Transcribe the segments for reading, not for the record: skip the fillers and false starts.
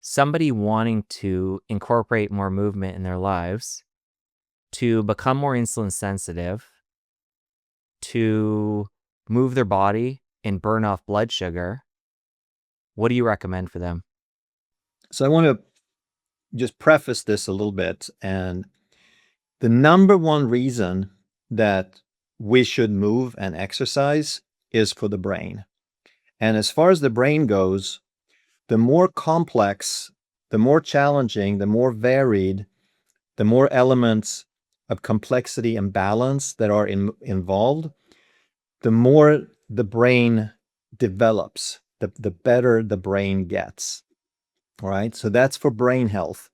somebody wanting to incorporate more movement in their lives, to become more insulin sensitive, to move their body and burn off blood sugar, what do you recommend for them? So I want to just preface this a little bit. And the number one reason that we should move and exercise is for the brain. And as far as the brain goes, the more complex, the more challenging, the more varied, the more elements of complexity and balance that are involved, the more the brain develops, the better the brain gets. All right, so that's for brain health.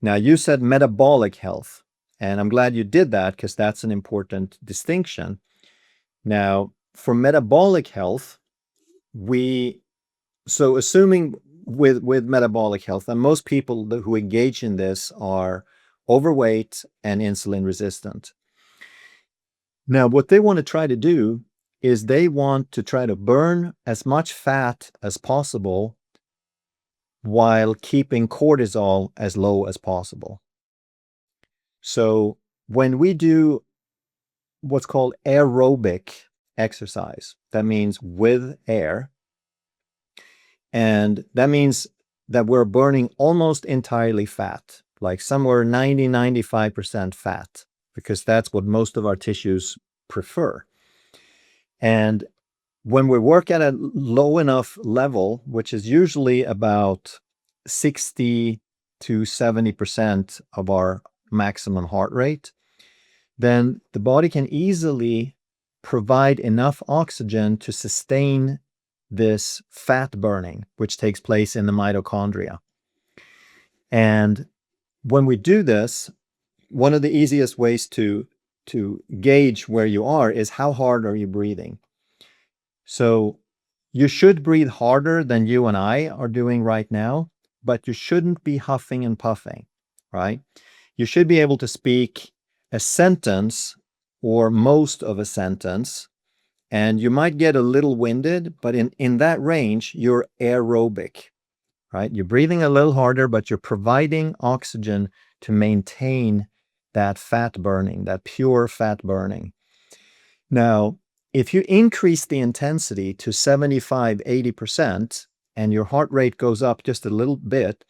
Now, you said metabolic health, and I'm glad you did that because that's an important distinction. Now, for metabolic health, assuming with metabolic health, and most people who engage in this are overweight and insulin resistant. Now, what they want to try to do is they want to try to burn as much fat as possible while keeping cortisol as low as possible. So when we do what's called aerobic exercise, that means with air, and that means that we're burning almost entirely fat, like somewhere 90-95% fat, because that's what most of our tissues prefer. And when we work at a low enough level, which is usually about 60 to 70% of our maximum heart rate, then the body can easily provide enough oxygen to sustain this fat burning, which takes place in the mitochondria. And when we do this, one of the easiest ways to gauge where you are is how hard are you breathing. So you should breathe harder than you and I are doing right now, but you shouldn't be huffing and puffing, right? You should be able to speak a sentence or most of a sentence, and you might get a little winded, but in that range, you're aerobic, right? You're breathing a little harder, but you're providing oxygen to maintain that fat burning, that pure fat burning. Now, if you increase the intensity to 75-80% and your heart rate goes up just a little bit,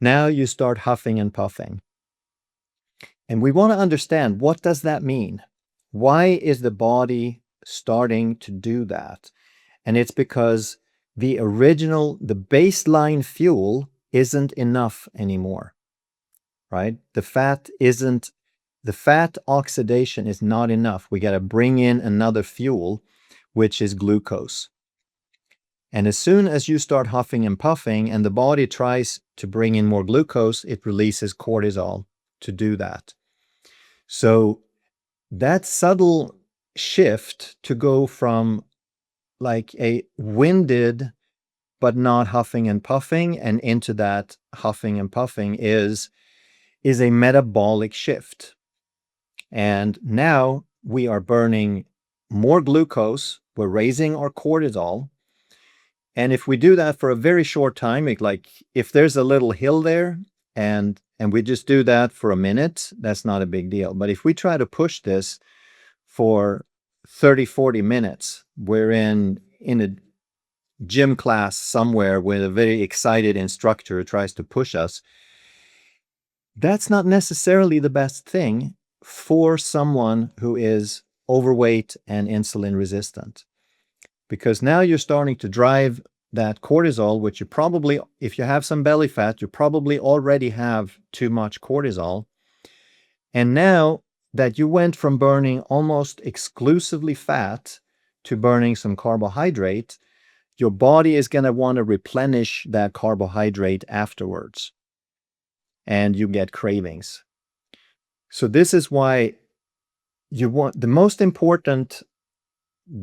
now you start huffing and puffing. And we want to understand, what does that mean? Why is the body starting to do that? And it's because the baseline fuel isn't enough anymore, right? The fat oxidation is not enough. We got to bring in another fuel, which is glucose. And as soon as you start huffing and puffing and the body tries to bring in more glucose, it releases cortisol to do that. So that subtle shift to go from like a winded but not huffing and puffing and into that huffing and puffing is a metabolic shift. And now we are burning more glucose, we're raising our cortisol. And if we do that for a very short time, like if there's a little hill there and we just do that for a minute, that's not a big deal. But if we try to push this for 30-40 minutes, we're in a gym class somewhere with a very excited instructor who tries to push us. That's not necessarily the best thing for someone who is overweight and insulin resistant, because now you're starting to drive that cortisol, which you probably, if you have some belly fat, you probably already have too much cortisol. And now that you went from burning almost exclusively fat to burning some carbohydrate, your body is going to want to replenish that carbohydrate afterwards, and you get cravings. So this is why you want the most important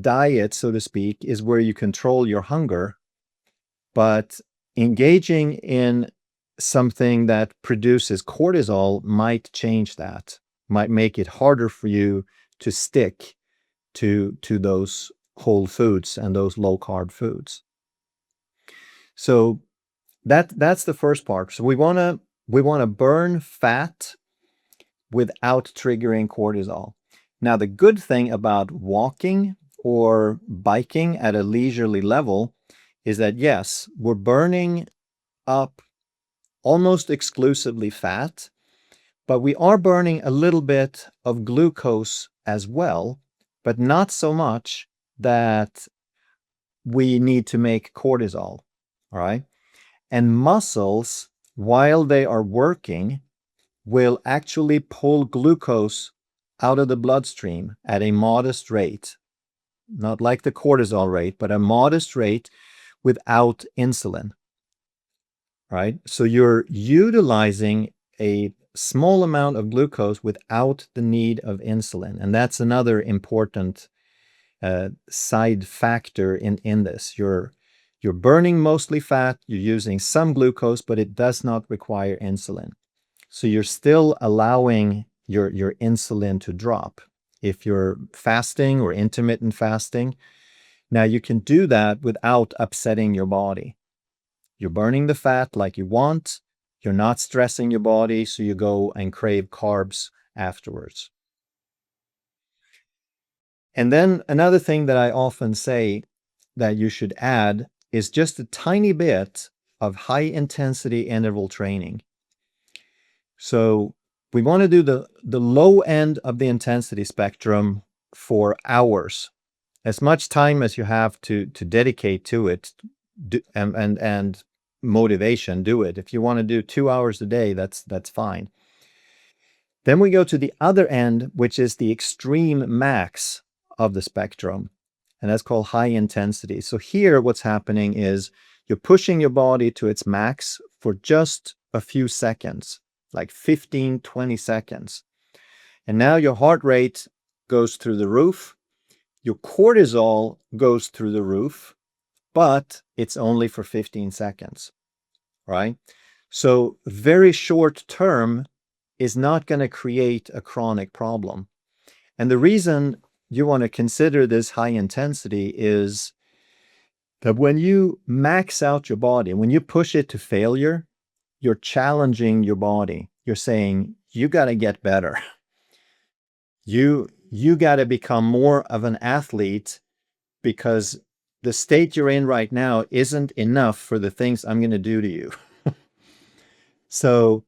diet, so to speak, is where you control your hunger, but engaging in something that produces cortisol might change that, might make it harder for you to stick to those whole foods and those low carb foods. So That's the first part. So we want to burn fat without triggering cortisol. Now, the good thing about walking or biking at a leisurely level is that, yes, we're burning up almost exclusively fat, but we are burning a little bit of glucose as well, but not so much that we need to make cortisol. All right. And muscles, while they are working, will actually pull glucose out of the bloodstream at a modest rate, not like the cortisol rate, but a modest rate without insulin, right? So you're utilizing a small amount of glucose without the need of insulin. And that's another important side factor in this. You're burning mostly fat, you're using some glucose, but it does not require insulin. So you're still allowing your insulin to drop. If you're fasting or intermittent fasting, now you can do that without upsetting your body. You're burning the fat like you want. You're not stressing your body, so you go and crave carbs afterwards. And then another thing that I often say that you should add is just a tiny bit of high intensity interval training. So we want to do the low end of the intensity spectrum for hours, as much time as you have to dedicate to it, and motivation, do it. If you want to do 2 hours a day, that's fine. Then we go to the other end, which is the extreme max of the spectrum, and that's called high intensity. So here what's happening is you're pushing your body to its max for just a few seconds, like 15, 20 seconds. And now your heart rate goes through the roof, your cortisol goes through the roof, but it's only for 15 seconds, right? So very short term is not going to create a chronic problem. And the reason you want to consider this high intensity is that when you max out your body, when you push it to failure, you're challenging your body. You're saying, you got to get better. You got to become more of an athlete, because the state you're in right now isn't enough for the things I'm going to do to you. So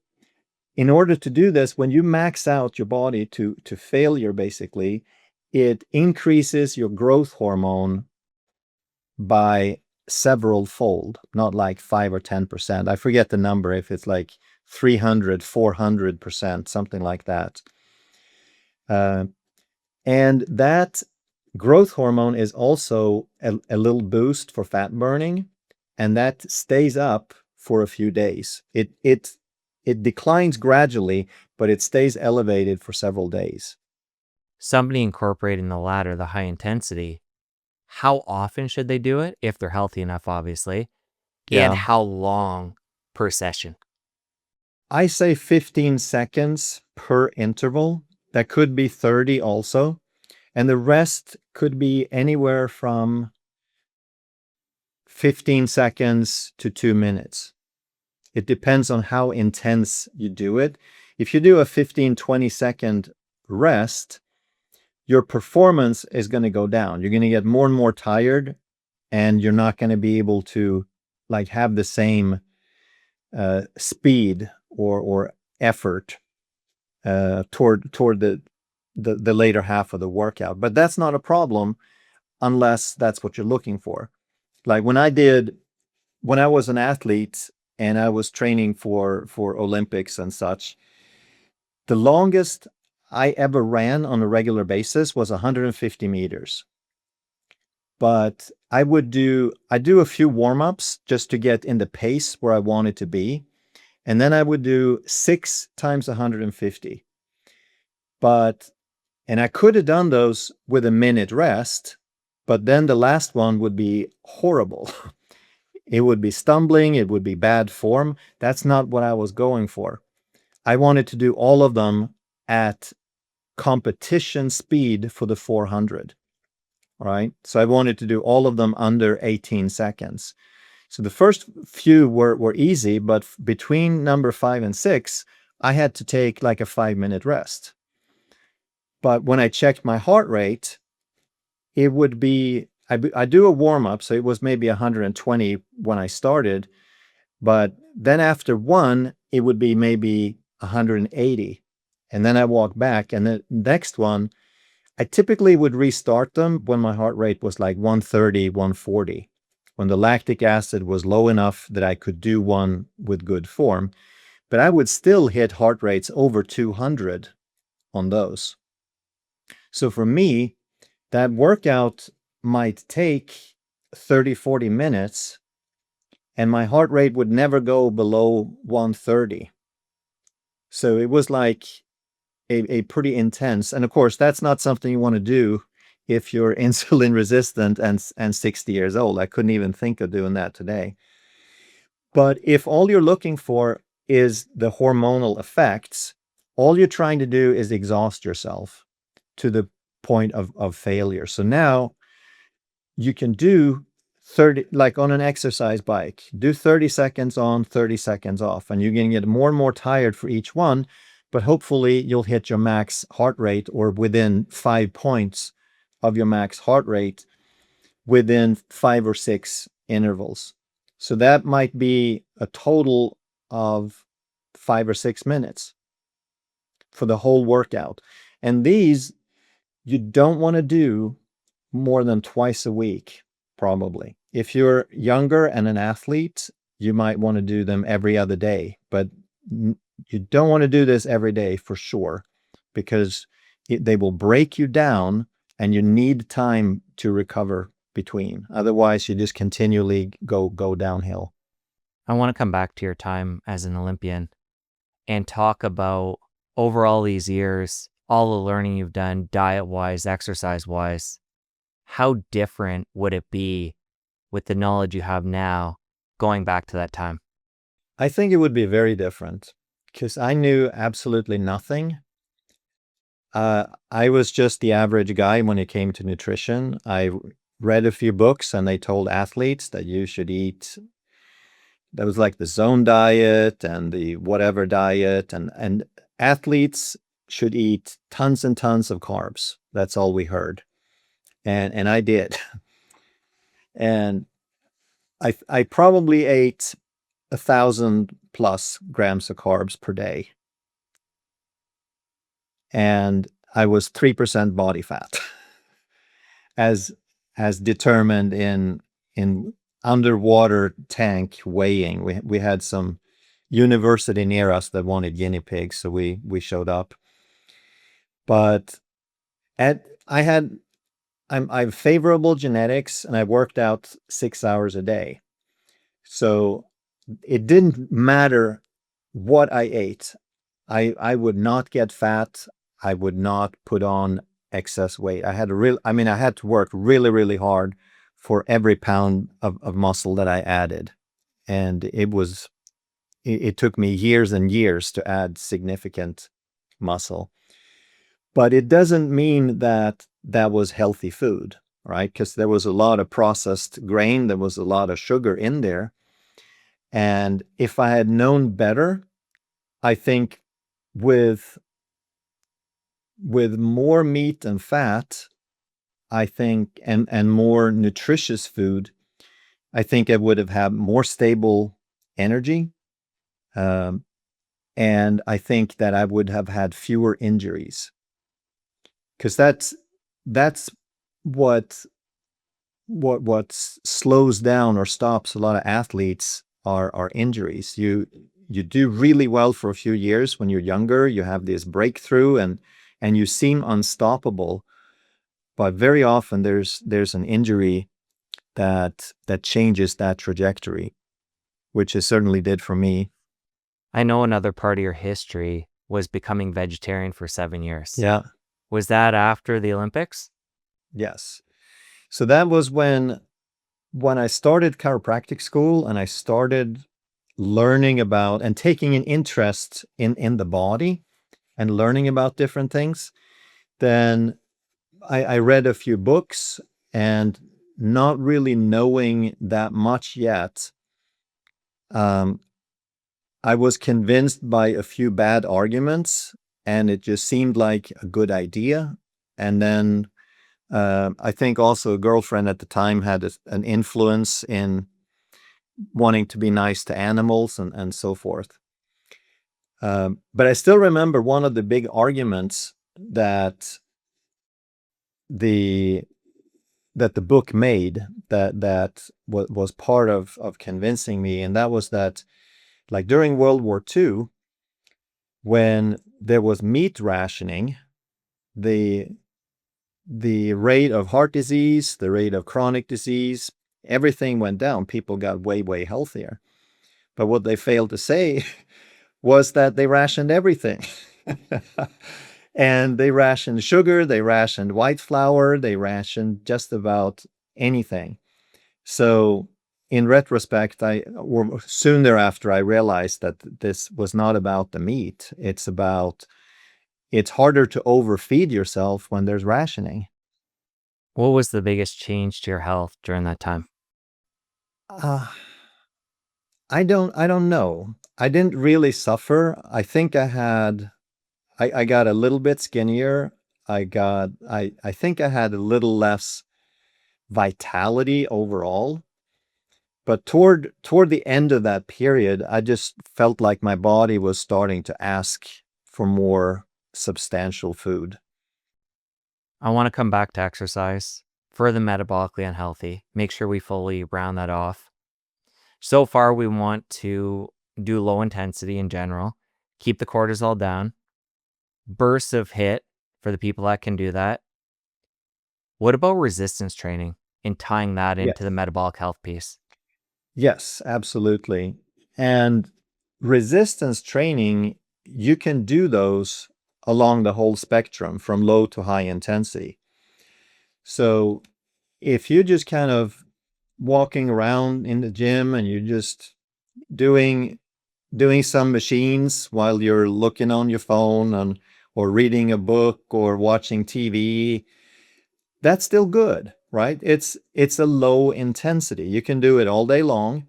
in order to do this, when you max out your body to failure, basically, it increases your growth hormone by several fold, not like 5 or 10%. I forget the number, if it's like 300, 400%, something like that. And that growth hormone is also a little boost for fat burning, and that stays up for a few days. It declines gradually, but it stays elevated for several days. Somebody incorporating the latter, the high intensity, how often should they do it if they're healthy enough, obviously? And Yeah. how long per session? I say 15 seconds per interval. That could be 30 also. And the rest could be anywhere from 15 seconds to 2 minutes. It depends on how intense you do it. If you do a 15, 20-second rest, your performance is going to go down. You're going to get more and more tired, and you're not going to be able to like have the same speed or effort toward the later half of the workout. But that's not a problem unless that's what you're looking for. Like when I was an athlete and I was training for Olympics and such, the longest I ever ran on a regular basis was 150 meters. But I do a few warm-ups just to get in the pace where I wanted to be. And then I would do 6 times 150. And I could have done those with a minute rest, but then the last one would be horrible. It would be stumbling, it would be bad form. That's not what I was going for. I wanted to do all of them at competition speed for the 400. All right. So I wanted to do all of them under 18 seconds. So the first few were easy, but between number 5 and 6, I had to take like a 5-minute rest. But when I checked my heart rate, it would be, I do a warm up, so it was maybe 120 when I started, but then after one, it would be maybe 180. And then I walk back, and the next one, I typically would restart them when my heart rate was like 130, 140, when the lactic acid was low enough that I could do one with good form. But I would still hit heart rates over 200 on those. So for me, that workout might take 30, 40 minutes, and my heart rate would never go below 130. So it was like a pretty intense, and of course, that's not something you want to do if you're insulin resistant and 60 years old. I couldn't even think of doing that today. But if all you're looking for is the hormonal effects, all you're trying to do is exhaust yourself to the point of failure. So now you can do 30, like on an exercise bike, do 30 seconds on, 30 seconds off, and you're going to get more and more tired for each one, but hopefully you'll hit your max heart rate or within 5 points of your max heart rate within 5 or 6 intervals. So that might be a total of 5 or 6 minutes for the whole workout. And these you don't want to do more than twice a week, probably. If you're younger and an athlete, you might want to do them every other day, but you don't want to do this every day for sure, because they will break you down and you need time to recover between. Otherwise, you just continually go downhill. I want to come back to your time as an Olympian and talk about over all these years, all the learning you've done, diet-wise, exercise-wise. How different would it be with the knowledge you have now going back to that time? I think it would be very different because I knew absolutely nothing. I was just the average guy when it came to nutrition. I read a few books and they told athletes that you should eat. That was like the zone diet and the whatever diet, and athletes should eat tons and tons of carbs. That's all we heard. And I did. And I probably ate 1,000 plus grams of carbs per day. And I was 3% body fat as determined in underwater tank weighing. We had some university near us that wanted guinea pigs, so we showed up. But I have favorable genetics, and I worked out 6 hours a day. So it didn't matter what I ate. I would not get fat. I would not put on excess weight. I had to work really, really hard for every pound of muscle that I added. And it took me years and years to add significant muscle. But it doesn't mean that was healthy food, right? Because there was a lot of processed grain, there was a lot of sugar in there. And if I had known better, I think with more meat and fat, I think, and more nutritious food, I think I would have had more stable energy. And I think that I would have had fewer injuries. Because that's what slows down or stops a lot of athletes are injuries. You do really well for a few years when you're younger. You have this breakthrough and you seem unstoppable, but very often there's an injury that changes that trajectory, which it certainly did for me. I know another part of your history was becoming vegetarian for 7 years. Yeah. Was that after the Olympics? Yes. So that was when I started chiropractic school and I started learning about and taking an interest in the body and learning about different things. Then I read a few books, and not really knowing that much yet, I was convinced by a few bad arguments, and it just seemed like a good idea. And then I think also a girlfriend at the time had an influence in wanting to be nice to animals and so forth. But I still remember one of the big arguments that the book made that was part of convincing me, and that was that, like, during World War II, when there was meat rationing, the rate of heart disease, the rate of chronic disease, everything went down. People got way healthier. But what they failed to say was that they rationed everything. And they rationed sugar, they rationed white flour, they rationed just about anything. So in retrospect, or soon thereafter, I realized that this was not about the meat. It's harder to overfeed yourself when there's rationing. What was the biggest change to your health during that time? Uh, I don't know. I didn't really suffer. I think I got a little bit skinnier. I think I had a little less vitality overall. But toward the end of that period, I just felt like my body was starting to ask for more substantial food. I want to come back to exercise for the metabolically unhealthy. Make sure we fully round that off. So far, we want to do low intensity in general, keep the cortisol down, bursts of HIIT for the people that can do that. What about resistance training and tying that into the Yes. metabolic health piece? Yes, absolutely. And resistance training, you can do those along the whole spectrum from low to high intensity. So if you're just kind of walking around in the gym and you're just doing some machines while you're looking on your phone or reading a book or watching TV, that's still good, right? It's a low intensity. You can do it all day long.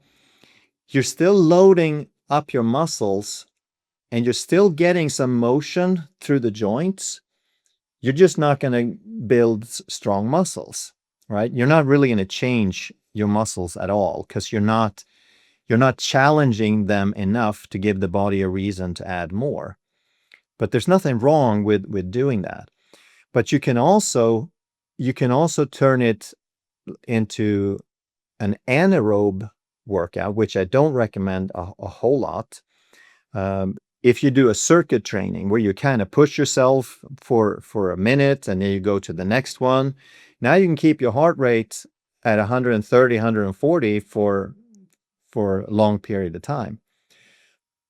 You're still loading up your muscles and you're still getting some motion through the joints. You're just not going to build strong muscles, right? You're not really going to change your muscles at all because you're not challenging them enough to give the body a reason to add more. But there's nothing wrong with doing that. But you can also turn it into an anaerobe workout, which I don't recommend a whole lot. If you do a circuit training where you kind of push yourself for a minute and then you go to the next one, now you can keep your heart rate at 130, 140 for a long period of time.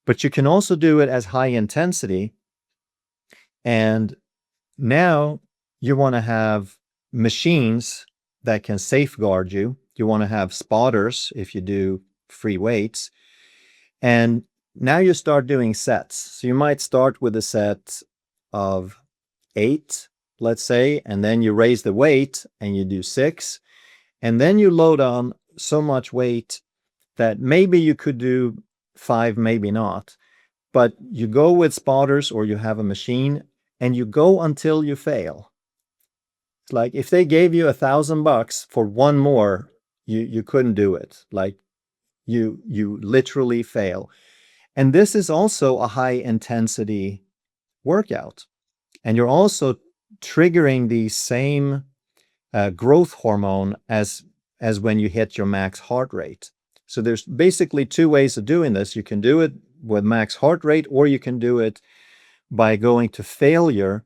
But you can also do it as high intensity. And now you want to have machines that can safeguard you. You want to have spotters if you do free weights. And now you start doing sets. So you might start with a set of 8, let's say, and then you raise the weight and you do 6. And then you load on so much weight that maybe you could do 5, maybe not. But you go with spotters or you have a machine and you go until you fail. It's like if they gave you $1,000 for one more, you couldn't do it. Like you literally fail. And this is also a high intensity workout. And you're also triggering the same growth hormone as when you hit your max heart rate. So there's basically 2 ways of doing this. You can do it with max heart rate, or you can do it by going to failure.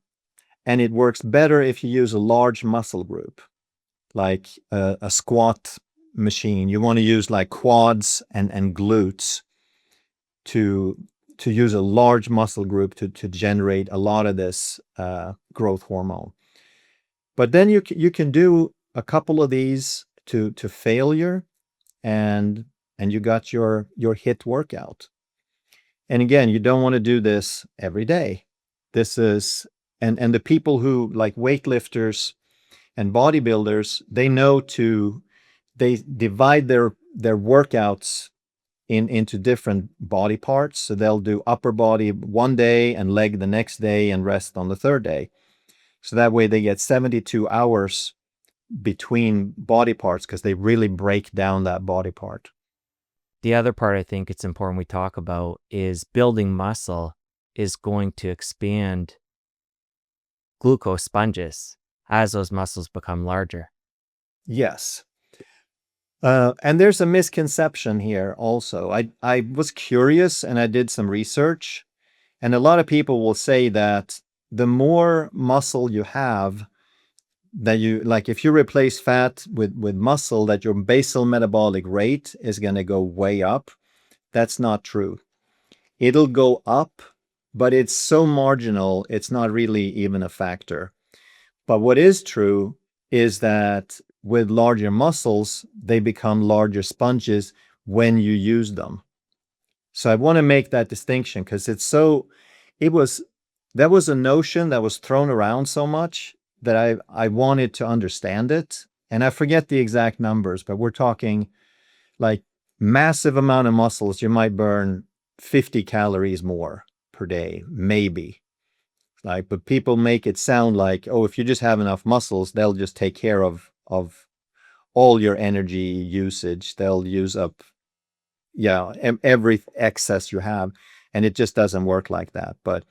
And it works better if you use a large muscle group, like a squat machine. You want to use like quads and glutes to use a large muscle group to generate a lot of this growth hormone. But then you can do a couple of these to failure, and you got your HIIT workout. And again, you don't want to do this every day. This is and the people who, like weightlifters and bodybuilders, they divide their workouts into different body parts. So they'll do upper body one day and leg the next day and rest on the third day. So that way they get 72 hours between body parts because they really break down that body part. The other part I think it's important we talk about is building muscle is going to expand glucose sponges as those muscles become larger. Yes. And there's a misconception here also. I was curious and I did some research, and a lot of people will say that the more muscle you have, that you like if you replace fat with muscle, that your basal metabolic rate is going to go way up. That's not true. It'll go up, but it's so marginal, it's not really even a factor. But what is true is that with larger muscles, they become larger sponges when you use them. So I want to make that distinction because that was a notion that was thrown around so much that I wanted to understand it. And I forget the exact numbers, but we're talking like massive amount of muscles. You might burn 50 calories more per day, maybe. Like, but people make it sound like, oh, if you just have enough muscles, they'll just take care of all your energy usage. They'll use up, every excess you have. And it just doesn't work like that. But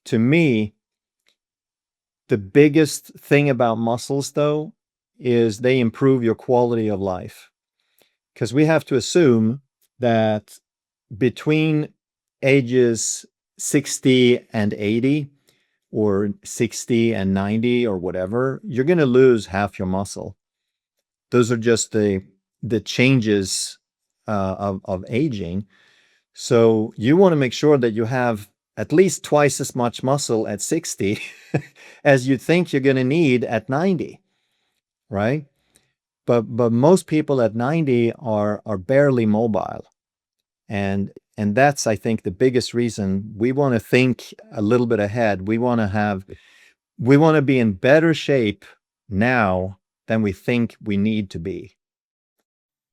to me, the biggest thing about muscles, though, is they improve your quality of life. Because we have to assume that between ages 60 and 80, or 60 and 90 or whatever, you're going to lose half your muscle. Those are just the changes of aging. So you want to make sure that you have at least twice as much muscle at 60 as you think you're going to need at 90, right? But most people at 90 are barely mobile. And that's, I think, the biggest reason we want to think a little bit ahead. We want to be in better shape now than we think we need to be,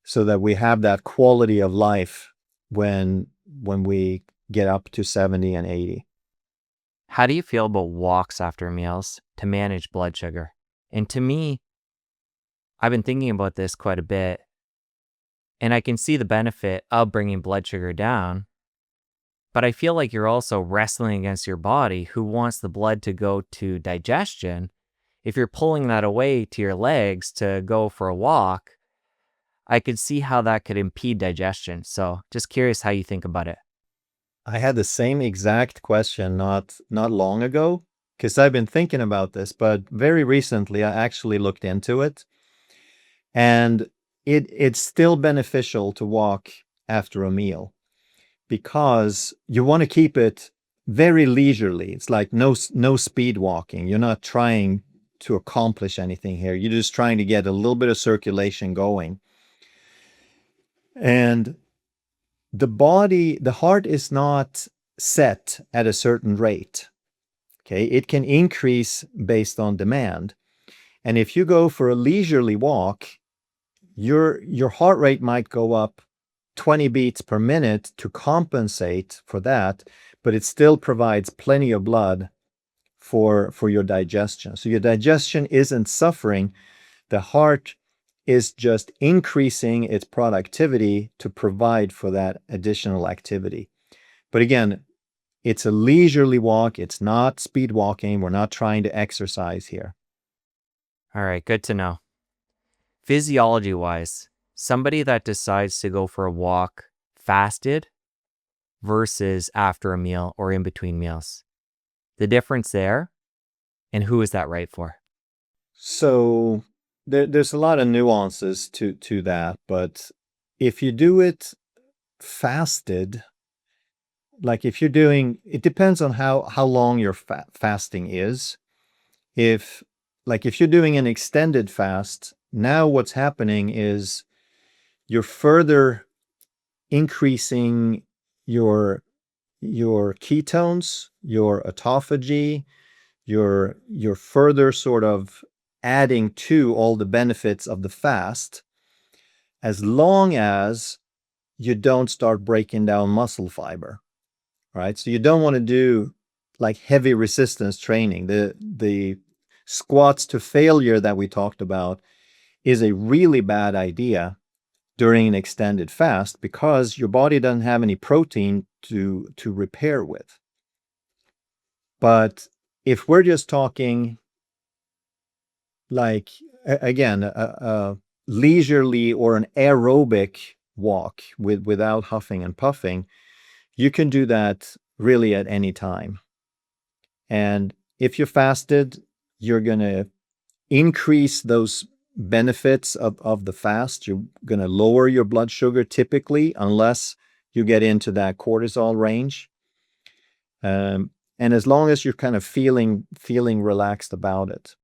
so that we have that quality of life when we get up to 70 and 80. How do you feel about walks after meals to manage blood sugar? And to me, I've been thinking about this quite a bit, and I can see the benefit of bringing blood sugar down, but I feel like you're also wrestling against your body who wants the blood to go to digestion. If you're pulling that away to your legs to go for a walk, I could see how that could impede digestion. So just curious how you think about it. I had the same exact question not long ago, because I've been thinking about this, but very recently I actually looked into it. And it's still beneficial to walk after a meal, because you want to keep it very leisurely. It's like no speed walking. You're not trying to accomplish anything here. You're just trying to get a little bit of circulation going. And the heart is not set at a certain rate. Okay, it can increase based on demand. And if you go for a leisurely walk, your heart rate might go up 20 beats per minute to compensate for that, but it still provides plenty of blood for your digestion. So your digestion isn't suffering. The heart is just increasing its productivity to provide for that additional activity. But again, it's a leisurely walk. It's not speed walking. We're not trying to exercise here. All right, good to know. Physiology-wise, somebody that decides to go for a walk fasted versus after a meal or in between meals, the difference there, and who is that right for? So there's a lot of nuances to that, but if you do it fasted, like if you're doing, it depends on how long your fasting is. If you're doing an extended fast, now what's happening is you're further increasing your ketones, your autophagy, you're further sort of adding to all the benefits of the fast, as long as you don't start breaking down muscle fiber, right? So you don't want to do like heavy resistance training. The squats to failure that we talked about is a really bad idea during an extended fast because your body doesn't have any protein to repair with. But if we're just talking like, again, a leisurely or an aerobic walk without huffing and puffing, you can do that really at any time. And if you fasted, you're going to increase those benefits of the fast. You're going to lower your blood sugar typically, unless you get into that cortisol range. And as long as you're kind of feeling relaxed about it.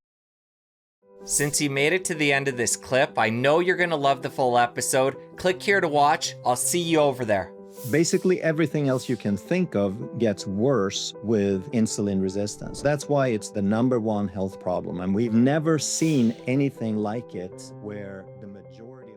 Since you made it to the end of this clip, I know you're going to love the full episode. Click here to watch. I'll see you over there. Basically, everything else you can think of gets worse with insulin resistance. That's why it's the #1 health problem. And we've never seen anything like it where the majority of